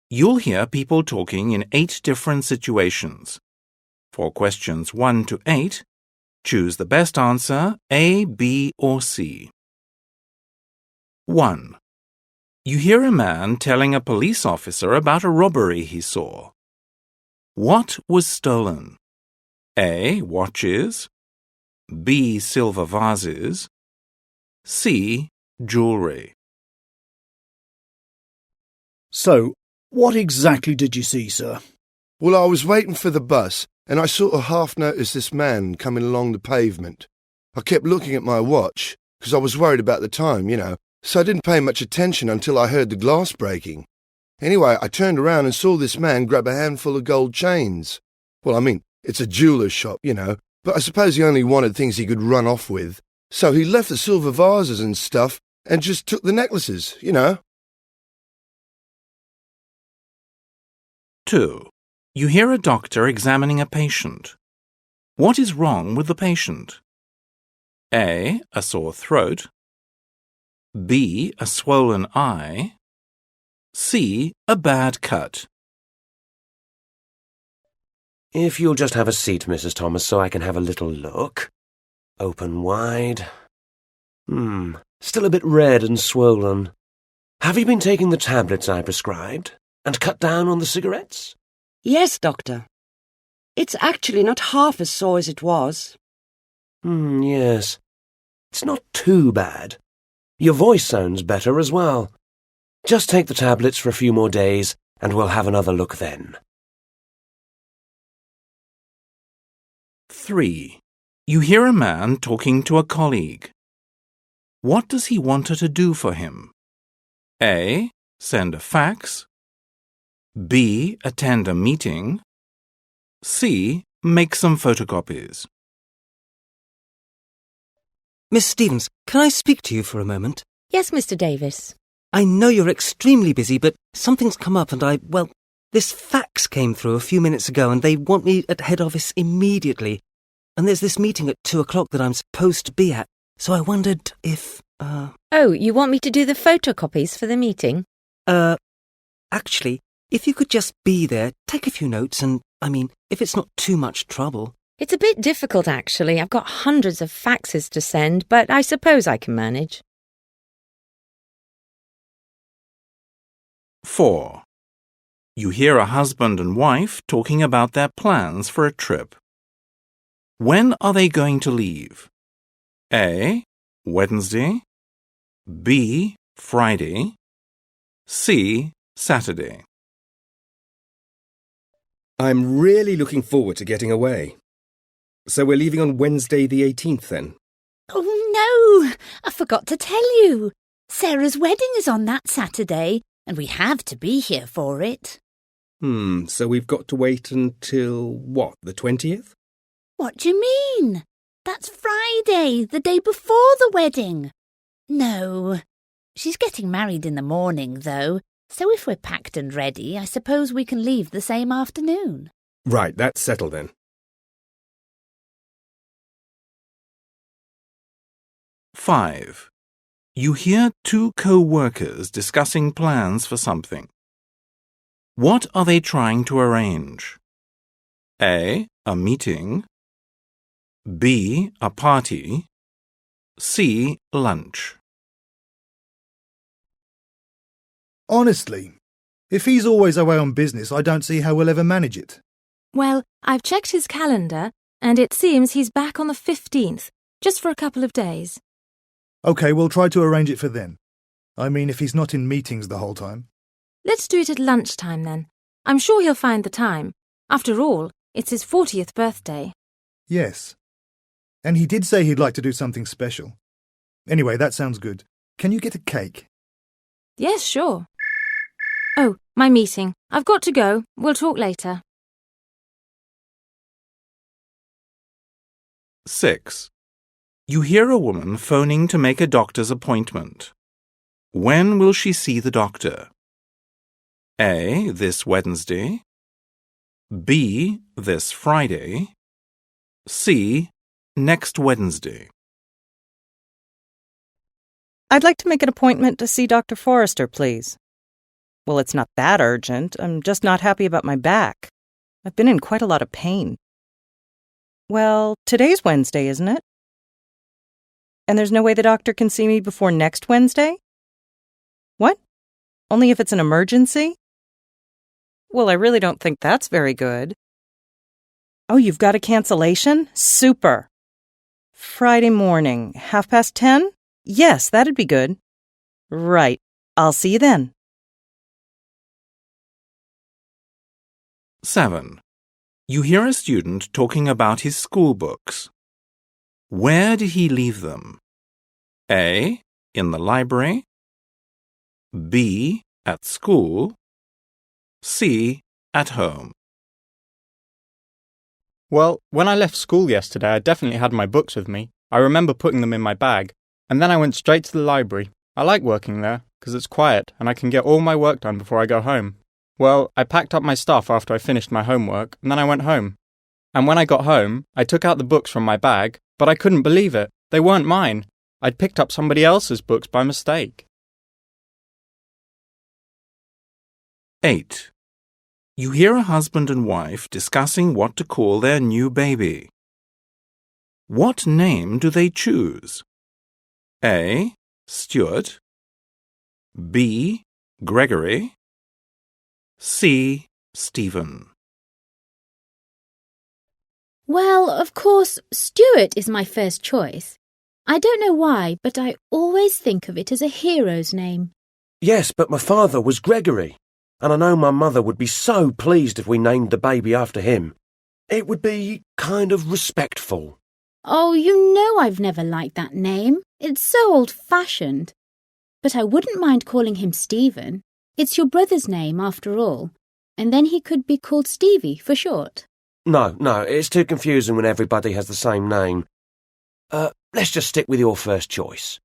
You'll hear people talking in 8 different situations. For questions 1 to 8, choose the best answer, A, B, or C. 1. You hear a man telling a police officer about a robbery he saw. What was stolen? A. Watches. B. Silver vases. C. Jewelry. So, what exactly did you see, sir? Well, I was waiting for the bus, and I sort of half noticed this man coming along the pavement. I kept looking at my watch, because I was worried about the time, so I didn't pay much attention until I heard the glass breaking. Anyway, I turned around and saw this man grab a handful of gold chains. Well, I mean, it's a jeweller's shop, but I suppose he only wanted things he could run off with. So he left the silver vases and stuff and just took the necklaces, 2. You hear a doctor examining a patient. What is wrong with the patient? A. A sore throat. B. A swollen eye. C. A bad cut. If you'll just have a seat, Mrs. Thomas, so I can have a little look. Open wide. Still a bit red and swollen. Have you been taking the tablets I prescribed? And cut down on the cigarettes? Yes, Doctor. It's actually not half as sore as it was. Yes. It's not too bad. Your voice sounds better as well. Just take the tablets for a few more days, and we'll have another look then. 3. You hear a man talking to a colleague. What does he want her to do for him? A. Send a fax. B. Attend a meeting. C. Make some photocopies. Miss Stevens, can I speak to you for a moment? Yes, Mr. Davis. I know you're extremely busy, but something's come up and this fax came through a few minutes ago and they want me at head office immediately. And there's this meeting at 2 o'clock that I'm supposed to be at, so I wondered if, Oh, you want me to do the photocopies for the meeting? Actually, if you could just be there, take a few notes and, if it's not too much trouble. It's a bit difficult, actually. I've got hundreds of faxes to send, but I suppose I can manage. 4. You hear a husband and wife talking about their plans for a trip. When are they going to leave? A. Wednesday. B. Friday. C. Saturday. I'm really looking forward to getting away. So we're leaving on Wednesday the 18th then? Oh no, I forgot to tell you. Sarah's wedding is on that Saturday and we have to be here for it. So we've got to wait until, what, the 20th? What do you mean? That's Friday, the day before the wedding. No, she's getting married in the morning, though, so if we're packed and ready, I suppose we can leave the same afternoon. Right, that's settled then. 5. You hear 2 co-workers discussing plans for something. What are they trying to arrange? A. A meeting. B. A party. C. Lunch. Honestly, if he's always away on business, I don't see how we'll ever manage it. Well, I've checked his calendar, and it seems he's back on the 15th, just for a couple of days. OK, we'll try to arrange it for then. If he's not in meetings the whole time. Let's do it at lunchtime then. I'm sure he'll find the time. After all, it's his 40th birthday. Yes. And he did say he'd like to do something special. Anyway, that sounds good. Can you get a cake? Yes, sure. Oh, my meeting. I've got to go. We'll talk later. 6. You hear a woman phoning to make a doctor's appointment. When will she see the doctor? A. This Wednesday. B. This Friday. C. Next Wednesday. I'd like to make an appointment to see Dr. Forrester, please. Well, it's not that urgent. I'm just not happy about my back. I've been in quite a lot of pain. Well, today's Wednesday, isn't it? And there's no way the doctor can see me before next Wednesday? What? Only if it's an emergency? Well, I really don't think that's very good. Oh, you've got a cancellation? Super. Friday morning, 10:30? Yes, that'd be good. Right. I'll see you then. 7. You hear a student talking about his school books. Where did he leave them? A. In the library. B. At school. C. At home. Well, when I left school yesterday, I definitely had my books with me. I remember putting them in my bag. And then I went straight to the library. I like working there, because it's quiet and I can get all my work done before I go home. Well, I packed up my stuff after I finished my homework, and then I went home. And when I got home, I took out the books from my bag, but I couldn't believe it. They weren't mine. I'd picked up somebody else's books by mistake. 8. You hear a husband and wife discussing what to call their new baby. What name do they choose? A. Stuart. B. Gregory. C. Stephen. Well, of course, Stuart is my first choice. I don't know why, but I always think of it as a hero's name. Yes, but my father was Gregory, and I know my mother would be so pleased if we named the baby after him. It would be kind of respectful. Oh, you know I've never liked that name. It's so old-fashioned. But I wouldn't mind calling him Stephen. It's your brother's name, after all. And then he could be called Stevie for short. No, it's too confusing when everybody has the same name. Let's just stick with your first choice.